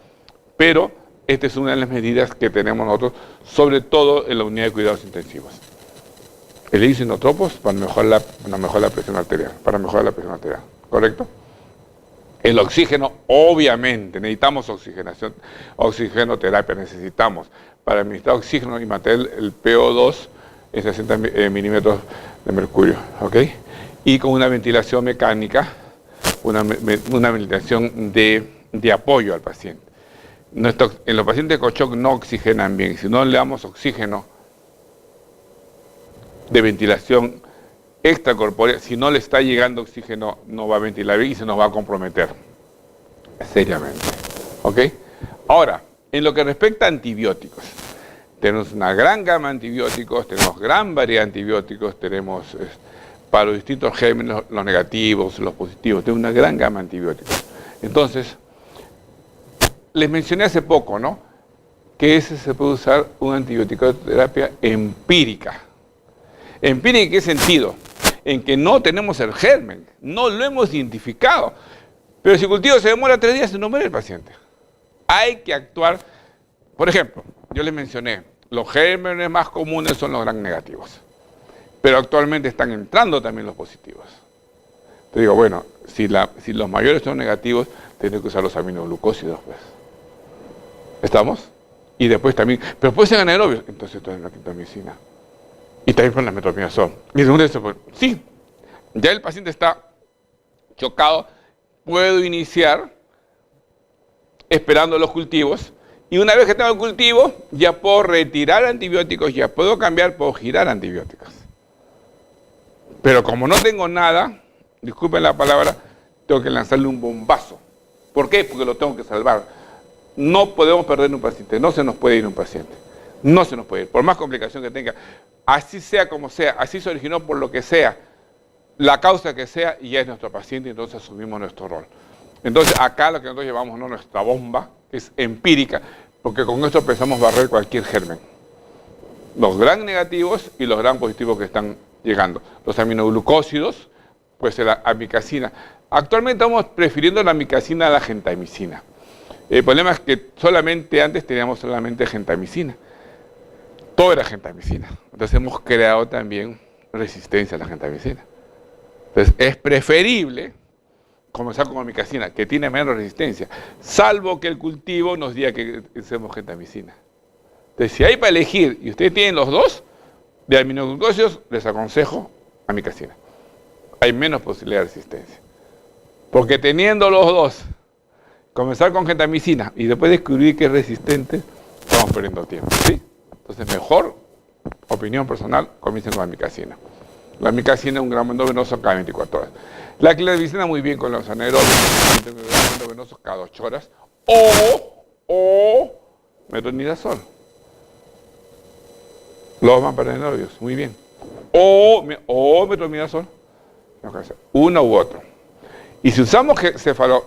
pero esta es una de las medidas que tenemos nosotros, sobre todo en la unidad de cuidados intensivos. El uso de inotropos para mejorar la presión arterial, ¿correcto? El oxígeno, obviamente, necesitamos oxigenoterapia, necesitamos para administrar oxígeno y mantener el PO2 en 60 milímetros de mercurio, ¿ok? Y con una ventilación mecánica una medicación de apoyo al paciente. En los pacientes con shock no oxigenan bien. Si no le damos oxígeno de ventilación extracorpórea, si no le está llegando oxígeno, no va a ventilar bien y se nos va a comprometer seriamente. ¿Ok? Ahora, en lo que respecta a antibióticos, tenemos una gran gama de antibióticos, tenemos gran variedad de antibióticos, tenemos para los distintos gérmenes, los negativos, los positivos, tenemos una gran gama de antibióticos. Entonces, les mencioné hace poco, ¿no?, que se puede usar un antibiótico de terapia empírica. ¿Empírica en qué sentido? En que no tenemos el germen, no lo hemos identificado. Pero si el cultivo se demora 3 días, se nos muere el paciente. Hay que actuar. Por ejemplo, yo les mencioné, los gérmenes más comunes son los gram negativos. Pero actualmente están entrando también los positivos. Te digo, bueno, si los mayores son negativos, tienen que usar los aminoglucósidos, pues. ¿Estamos? Y después también, pero puede ser anaerobios, entonces esto es la clindamicina. Y también con la metronidazol. Y segundo eso, pues, sí, ya el paciente está chocado, puedo iniciar esperando los cultivos, y una vez que tengo el cultivo, ya puedo retirar antibióticos, ya puedo cambiar, puedo girar antibióticos. Pero como no tengo nada, disculpen la palabra, tengo que lanzarle un bombazo. ¿Por qué? Porque lo tengo que salvar. No podemos perder un paciente, no se nos puede ir un paciente. No se nos puede ir, por más complicación que tenga. Así sea como sea, así se originó por lo que sea, la causa que sea, y ya es nuestro paciente, y entonces asumimos nuestro rol. Entonces acá lo que nosotros llevamos, no nuestra bomba, que es empírica, porque con esto empezamos a barrer cualquier germen. Los gram negativos y los gram positivos que están llegando. Los aminoglucósidos, pues la amicacina. Actualmente estamos prefiriendo la amicacina a la gentamicina. El problema es que antes teníamos solamente gentamicina. Todo era gentamicina. Entonces hemos creado también resistencia a la gentamicina. Entonces es preferible comenzar con amicacina, que tiene menos resistencia, salvo que el cultivo nos diga que usemos gentamicina. Entonces, si hay para elegir, y ustedes tienen los dos, de aminoglucósidos, les aconsejo amicacina. Hay menos posibilidad de resistencia. Porque teniendo los dos, comenzar con gentamicina y después descubrir que es resistente, estamos perdiendo tiempo, ¿sí? Entonces, mejor, opinión personal, comiencen con amicacina. La amicacina es un gramo endovenoso cada 24 horas. La clindamicina muy bien con los anaerobios, un gramo endovenoso cada 8 horas, o metronidazol. Los más para anaerobios, muy bien. O metronidazol, uno u otro. Y si usamos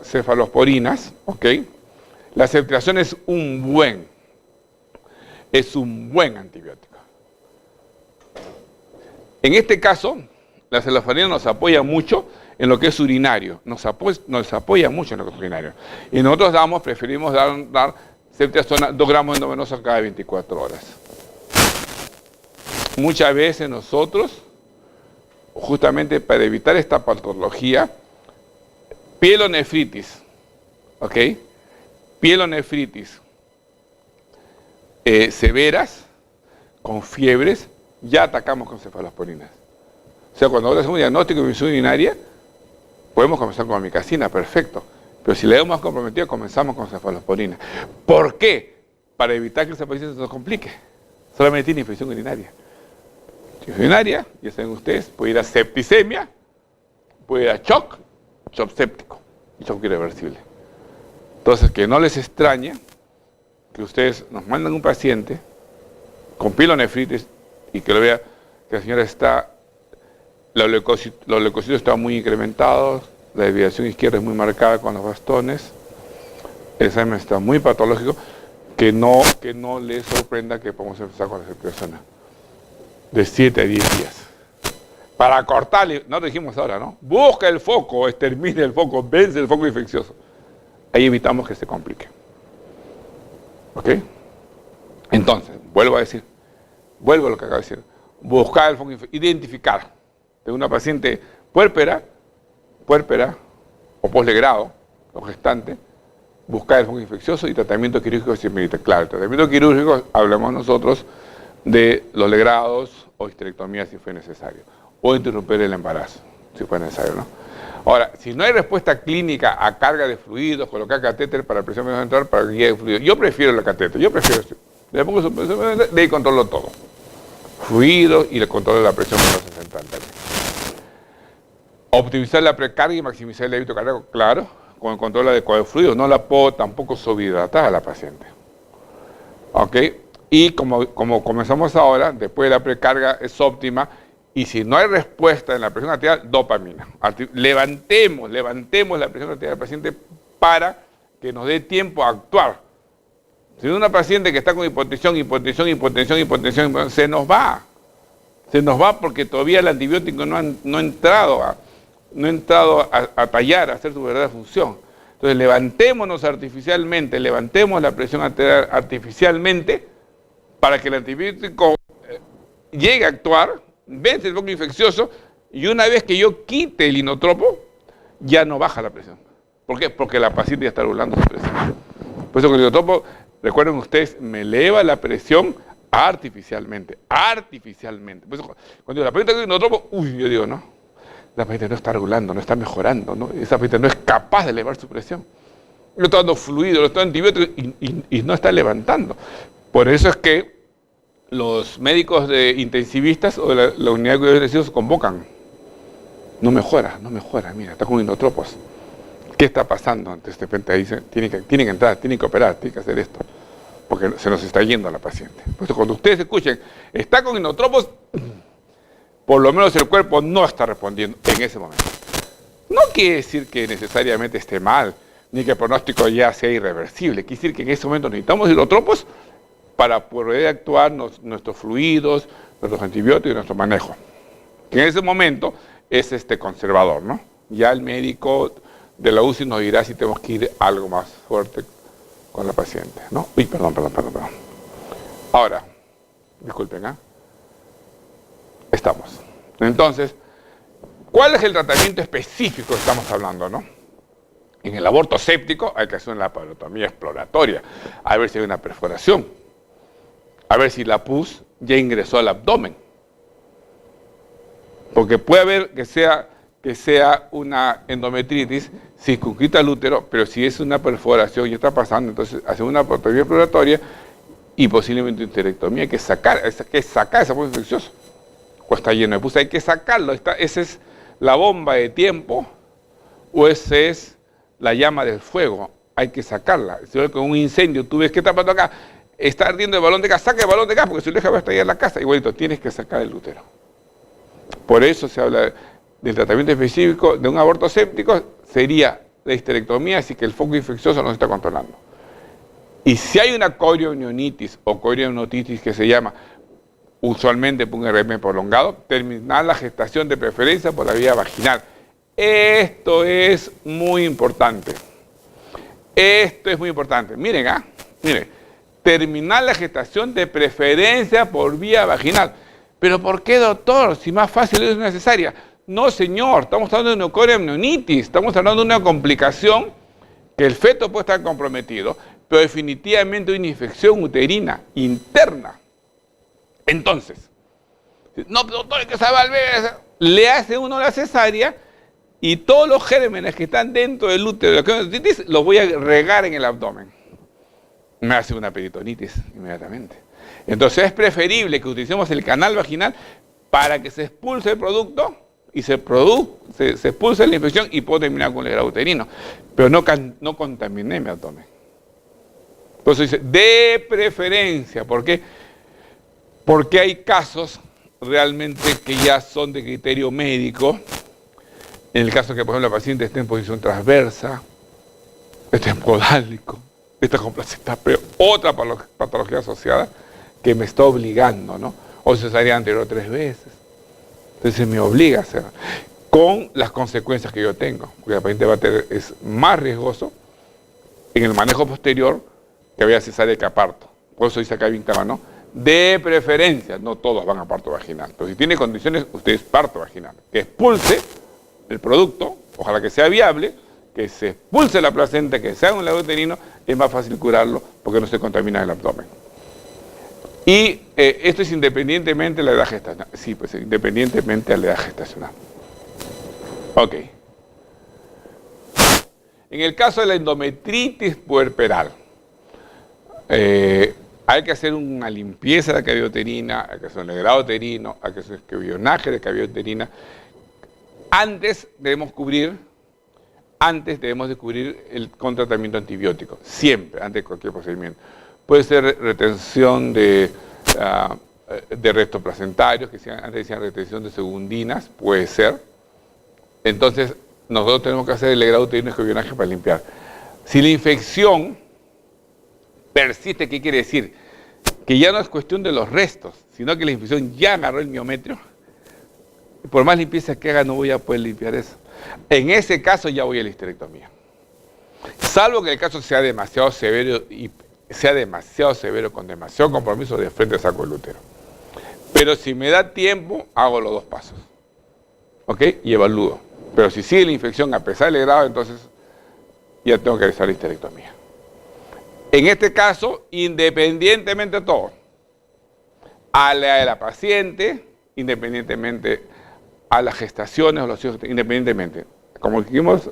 cefalosporinas, ¿ok?, la ceftriaxona es un buen antibiótico. En este caso, la cefalosporina nos apoya mucho en lo que es urinario, nos apoya mucho en lo que es urinario. Y nosotros preferimos dar ceftriaxona 2 gramos endovenosos cada 24 horas. Muchas veces nosotros, justamente para evitar esta patología, pielonefritis, ¿ok? Pielonefritis severas, con fiebres, ya atacamos con cefalosporinas. O sea, cuando hacemos un diagnóstico de infección urinaria, podemos comenzar con amicacina, perfecto. Pero si le damos más comprometido, comenzamos con cefalosporina. ¿Por qué? Para evitar que ese paciente se nos complique. Solamente tiene infección urinaria. Infección urinaria, ya saben ustedes, puede ir a septicemia, puede ir a shock séptico y shock irreversible. Entonces, que no les extrañe que ustedes nos mandan un paciente con pielonefritis y que lo vea que la señora los leucocitos están muy incrementados, la desviación izquierda es muy marcada con los bastones, el examen está muy patológico, que no les sorprenda que podamos empezar con la ceftriaxona de 7 a 10 días. Para cortarle, no lo dijimos ahora, ¿no? Busca el foco, extermina el foco, vence el foco infeccioso. Ahí evitamos que se complique. ¿Ok? Entonces, vuelvo a lo que acabo de decir. Buscar el foco infeccioso, identificar de una paciente puérpera o poslegrado o gestante, buscar el foco infeccioso y tratamiento quirúrgico si merita. Claro, el tratamiento quirúrgico, hablamos nosotros de los legrados o histerectomía si fue necesario, o interrumpir el embarazo si fue necesario, ¿no? Ahora, si no hay respuesta clínica a carga de fluidos, colocar catéter para presión ventral para guía de fluidos, yo prefiero la catéter, le pongo su presión ventral, de ahí controlo todo. Fluidos y le controlo la presión ventral también. Optimizar la precarga y maximizar el débito cardíaco, claro, con el control adecuado de fluidos. No la puedo tampoco sobrehidratar a la paciente. ¿Ok? Y como comenzamos ahora, después de la precarga es óptima, y si no hay respuesta en la presión arterial, dopamina. Levantemos la presión arterial del paciente para que nos dé tiempo a actuar. Si una paciente que está con hipotensión, se nos va. Se nos va porque todavía el antibiótico no ha entrado a tallar, a hacer su verdadera función. Entonces levantémonos artificialmente, levantemos la presión arterial artificialmente para que el antibiótico llegue a actuar, vence el foco infeccioso, y una vez que yo quite el inotropo, ya no baja la presión. ¿Por qué? Porque la paciente ya está regulando su presión. Por eso con el inotropo, recuerden ustedes, me eleva la presión artificialmente. Por eso, cuando la paciente tiene inotropo, yo digo, no, la paciente no está regulando, no está mejorando, ¿no? Esa paciente no es capaz de elevar su presión. Le está dando fluido, le está dando antibióticos y no está levantando. Por eso es que los médicos intensivistas o de la unidad de cuidados intensivos convocan. No mejora, mira, está con inotropos. ¿Qué está pasando? Antes de repente ahí dicen, tiene que entrar, tiene que operar, tiene que hacer esto. Porque se nos está yendo a la paciente. Por eso cuando ustedes escuchen, está con inotropos, por lo menos el cuerpo no está respondiendo en ese momento. No quiere decir que necesariamente esté mal, ni que el pronóstico ya sea irreversible. Quiere decir que en ese momento necesitamos inotropos para poder actuar nuestros fluidos, nuestros antibióticos y nuestro manejo. Que en ese momento es conservador, ¿no? Ya el médico de la UCI nos dirá si tenemos que ir algo más fuerte con la paciente, ¿no? Uy, perdón. Ahora, disculpen, Estamos. Entonces, ¿cuál es el tratamiento específico que estamos hablando, no? En el aborto séptico hay que hacer una laparotomía exploratoria, a ver si hay una perforación, a ver si la pus ya ingresó al abdomen. Porque puede haber que sea una endometritis circunscrita al útero, pero si es una perforación y está pasando, entonces hacer una laparotomía exploratoria y posiblemente una histerectomía. Hay que sacar ese foco infeccioso. O está lleno de pus, hay que sacarlo. Esa es la bomba de tiempo o esa es la llama del fuego. Hay que sacarla. Si con un incendio tú ves qué está pasando acá, está ardiendo el balón de gas, saca el balón de gas porque si lo deja va a estallar en la casa. Igualito, tienes que sacar el útero. Por eso se habla del tratamiento específico de un aborto séptico, sería la histerectomía, así que el foco infeccioso no se está controlando. Y si hay una corioamnionitis o corioamniotitis que se llama, usualmente por un RM prolongado, terminar la gestación de preferencia por la vía vaginal. Esto es muy importante. Miren, miren, terminar la gestación de preferencia por vía vaginal. ¿Pero por qué, doctor? Si más fácil es necesaria. No, señor, estamos hablando de una corioamnionitis, estamos hablando de una complicación que el feto puede estar comprometido, pero definitivamente una infección uterina interna. Entonces, no, doctor, hay que saber al bebé, le hace uno la cesárea y todos los gérmenes que están dentro del útero de la corioamnionitis los voy a regar en el abdomen. Me hace una peritonitis inmediatamente. Entonces es preferible que utilicemos el canal vaginal para que se expulse el producto y se expulse la infección y puedo terminar con el grado uterino. Pero no contaminé mi abdomen. Entonces dice, de preferencia. ¿Por qué? Porque hay casos realmente que ya son de criterio médico. En el caso que, por ejemplo, la paciente esté en posición transversa, esté en podálico, esté con placenta, pero otra patología asociada que me está obligando, ¿no? O cesárea anterior 3 veces. Entonces me obliga a hacer, con las consecuencias que yo tengo, porque la paciente es más riesgoso en el manejo posterior que había cesárea que a parto. Por eso dice acá bien claro, ¿no? De preferencia, no todos van a parto vaginal. Pero si tiene condiciones, usted es parto vaginal. Que expulse el producto, ojalá que sea viable, que se expulse la placenta, que sea un grado uterino, es más fácil curarlo porque no se contamina el abdomen. Y esto es independientemente de la edad gestacional. Sí, pues independientemente de la edad gestacional. Ok. En el caso de la endometritis puerperal, hay que hacer una limpieza de la cavidad uterina, hay que hacer un legrado uterino, hay que hacer espionaje de cavidad uterina. Antes debemos de cubrir con tratamiento antibiótico, siempre, antes de cualquier procedimiento. Puede ser retención de restos placentarios, que antes decían retención de segundinas, puede ser. Entonces, nosotros tenemos que hacer el legrado uterino y espionaje para limpiar. Si la infección persiste, ¿qué quiere decir? Que ya no es cuestión de los restos, sino que la infección ya agarró el miometrio. Por más limpieza que haga, no voy a poder limpiar eso. En ese caso ya voy a la histerectomía. Salvo que el caso sea demasiado severo con demasiado compromiso, de frente saco el útero. Pero si me da tiempo, hago los 2 pasos. ¿Ok? Y evalúo. Pero si sigue la infección a pesar del grado, entonces ya tengo que realizar la histerectomía. En este caso, independientemente de todo, a la de la paciente, independientemente a las gestaciones o los hijos, independientemente. Como dijimos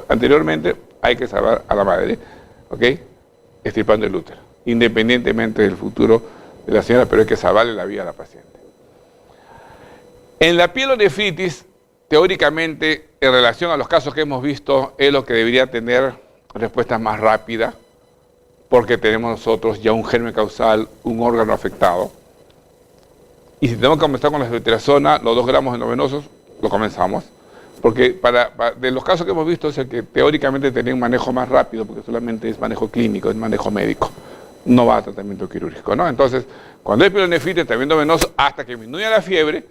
anteriormente, hay que salvar a la madre, ¿ok? Extirpando el útero, independientemente del futuro de la señora, pero hay que salvarle la vida a la paciente. En la pielonefritis, teóricamente, en relación a los casos que hemos visto, es lo que debería tener respuestas más rápidas, porque tenemos nosotros ya un germen causal, un órgano afectado. Y si tenemos que comenzar con la ceftriaxona, los 2 gramos endovenosos, lo comenzamos. Porque de los casos que hemos visto es el que teóricamente tenía un manejo más rápido, porque solamente es manejo clínico, es manejo médico. No va a tratamiento quirúrgico, ¿no? Entonces, cuando hay pielonefritis, tratamiento venoso, hasta que disminuya la fiebre,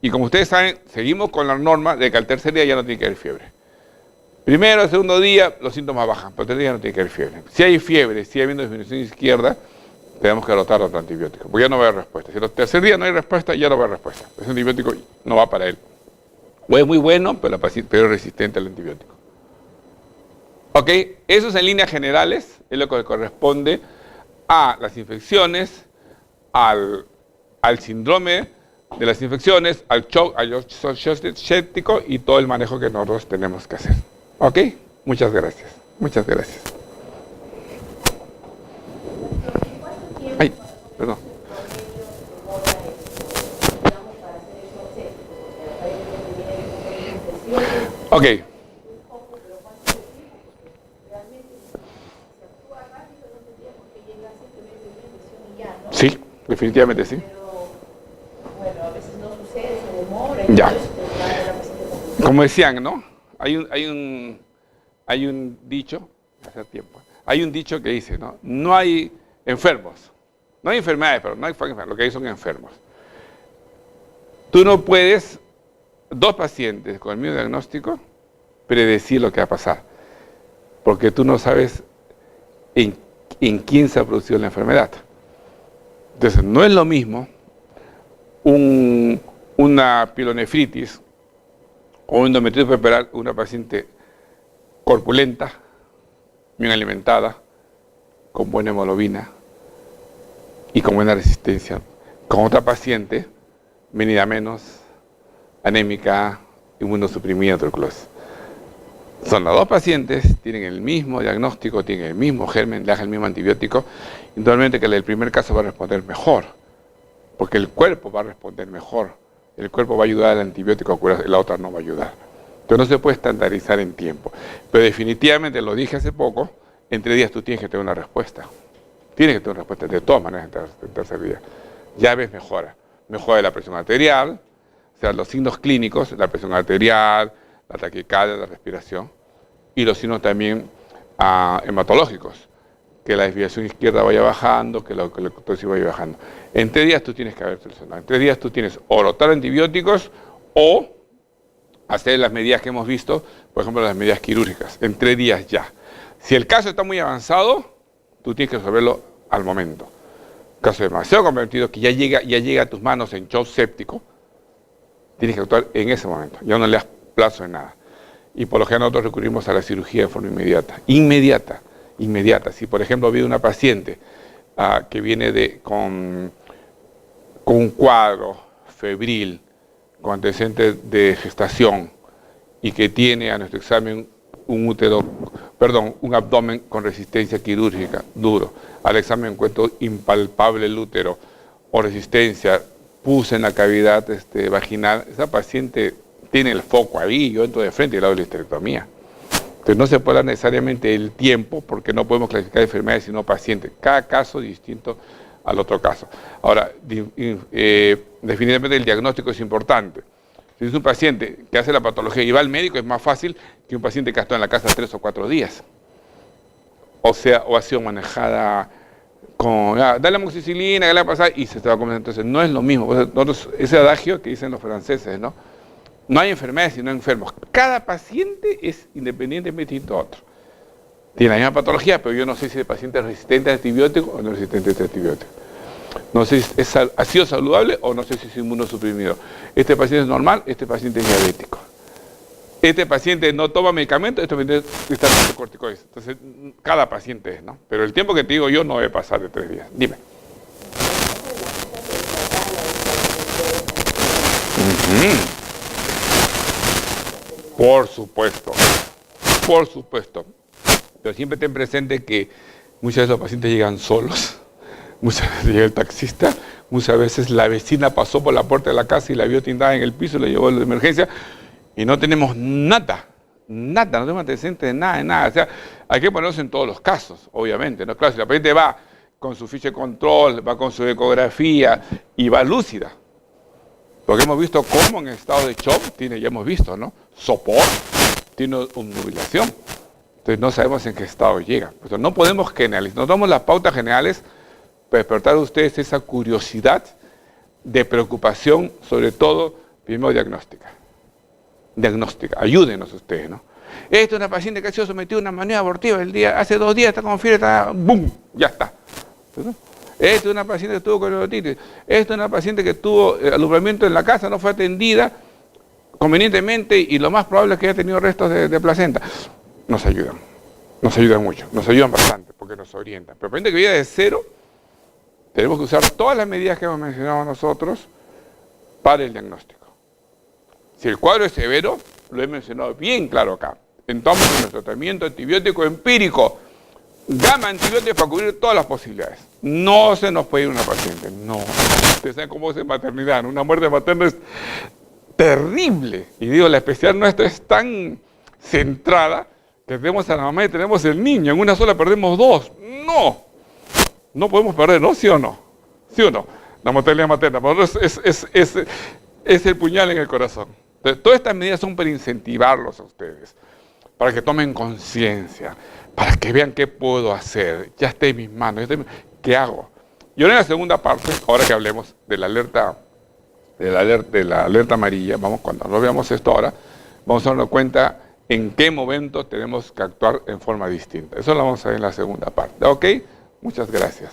y como ustedes saben, seguimos con la norma de que al tercer día ya no tiene que haber fiebre. Primero, al segundo día, los síntomas bajan, pero al tercer día no tiene que haber fiebre. Si hay fiebre, si hay habiendo disminución izquierda, tenemos que rotar otro antibiótico, porque ya no va a haber respuesta. Si el tercer día no hay respuesta, ya no va a haber respuesta. Ese antibiótico no va para él. O es muy bueno, pero es resistente al antibiótico. Ok, eso es en líneas generales, es lo que corresponde a las infecciones, al síndrome de las infecciones, al shock séptico y todo el manejo que nosotros tenemos que hacer. Ok, muchas gracias. Muchas gracias. Ay, perdón. Ok. Sí, definitivamente sí. Bueno, a veces no sucede, se demora. Ya. Como decían, ¿no? Hay un dicho, hace tiempo, hay un dicho que dice, ¿no? No hay enfermos. No hay enfermedades, pero no hay enfermos, lo que hay son enfermos. Tú no puedes, 2 pacientes con el mismo diagnóstico, predecir lo que va a pasar, porque tú no sabes en quién se ha producido la enfermedad. Entonces, no es lo mismo una pielonefritis o una endometritis puerperal, una paciente corpulenta, bien alimentada, con buena hemoglobina y con buena resistencia, con otra paciente venida menos, anémica, inmunosuprimida, tuberculosis. Son las 2 pacientes, tienen el mismo diagnóstico, tienen el mismo germen, le dan el mismo antibiótico, indudablemente que el primer caso va a responder mejor, porque el cuerpo va a responder mejor, el cuerpo va a ayudar al antibiótico a curar, la otra no va a ayudar. Entonces no se puede estandarizar en tiempo, pero definitivamente, lo dije hace poco, en 3 días tú tienes que tener una respuesta. Tienes que tener una respuesta de todas maneras en tercer día. Ya ves mejora de la presión arterial, o sea, los signos clínicos, la presión arterial, la taquicardia, la respiración, y los signos también hematológicos, que la desviación izquierda vaya bajando, que la leucocitosis vaya bajando. En 3 días tú tienes que haber solucionado. En 3 días tú tienes o rotar antibióticos o hacer las medidas que hemos visto, por ejemplo, las medidas quirúrgicas. En 3 días ya. Si el caso está muy avanzado, tú tienes que resolverlo al momento. Caso demasiado comprometido, que ya llega a tus manos en shock séptico, tienes que actuar en ese momento. Ya no le das plazo de nada. Y por lo general nosotros recurrimos a la cirugía de forma inmediata. Inmediata. Si por ejemplo ha una paciente que viene con un cuadro febril, con antecedentes de gestación, y que tiene a nuestro examen un útero, perdón, un abdomen con resistencia quirúrgica, duro. Al examen encuentro impalpable el útero o resistencia, puse en la cavidad vaginal. Esa paciente tiene el foco ahí, yo entro de frente y le hago la histerectomía. Entonces no se puede dar necesariamente el tiempo porque no podemos clasificar enfermedades sino pacientes. Cada caso distinto al otro caso. Ahora, definitivamente el diagnóstico es importante. Si es un paciente que hace la patología y va al médico, es más fácil que un paciente que ha estado en la casa 3 o 4 días. O sea, o ha sido manejada con, dale amoxicilina, ¿qué le va a pasar? Y se te va a comer. Entonces, no es lo mismo. Nosotros, ese adagio que dicen los franceses, ¿no? No hay enfermedades sino enfermos. Cada paciente es independientemente distinto a otro. Tiene la misma patología, pero yo no sé si el paciente es resistente a antibióticos o no es resistente a antibióticos. No sé si ha sido saludable o no sé si es inmunosuprimido. Este paciente es normal, este paciente es diabético. Este paciente no toma medicamentos, este paciente está en corticoides. Entonces, cada paciente es, ¿no? Pero el tiempo que te digo yo no debe pasar de 3 días. Dime. Por supuesto, por supuesto. Pero siempre ten presente que muchas veces los pacientes llegan solos, muchas veces llega el taxista, muchas veces la vecina pasó por la puerta de la casa y la vio tindada en el piso, le llevó a la emergencia y no tenemos nada, no tenemos antecedentes de nada. O sea, hay que ponernos en todos los casos, obviamente, ¿no? Claro, si la paciente va con su ficha de control, va con su ecografía y va lúcida. Porque hemos visto cómo en estado de shock tiene, ya hemos visto, ¿no? Sopor, tiene obnubilación. Entonces no sabemos en qué estado llega. Entonces, no podemos generalizar. Nos damos las pautas generales para despertar a ustedes esa curiosidad de preocupación, sobre todo, primero diagnóstica. Ayúdenos ustedes, ¿no? Esta es una paciente que ha sido sometida a una maniobra abortiva hace 2 días, está con fiebre, está, ¡bum! Ya está. ¿Verdad? Esta es una paciente que tuvo coronavirus. Esta es una paciente que tuvo alumbramiento en la casa, no fue atendida convenientemente y lo más probable es que haya tenido restos de placenta. Nos ayudan mucho, nos ayudan bastante porque nos orientan. Pero paciente que viene de cero, tenemos que usar todas las medidas que hemos mencionado nosotros para el diagnóstico. Si el cuadro es severo, lo he mencionado bien claro acá. Entonces, nuestro tratamiento antibiótico empírico, gama antibiótica para cubrir todas las posibilidades. No se nos puede ir una paciente, no. Ustedes saben cómo es en maternidad, ¿no? Una muerte materna es terrible. Y digo, la especialidad nuestra es tan centrada que tenemos a la mamá y tenemos el niño. En una sola perdemos 2. No podemos perder, ¿no? ¿Sí o no? ¿Sí o no? La mortalidad materna para nosotros es el puñal en el corazón. Entonces, todas estas medidas son para incentivarlos a ustedes, para que tomen conciencia, para que vean qué puedo hacer, ya está en mis manos, ¿qué hago? Y ahora en la segunda parte, ahora que hablemos de la alerta amarilla, cuando no veamos esto ahora, vamos a darnos cuenta en qué momento tenemos que actuar en forma distinta. Eso lo vamos a ver en la segunda parte. ¿Ok? Muchas gracias.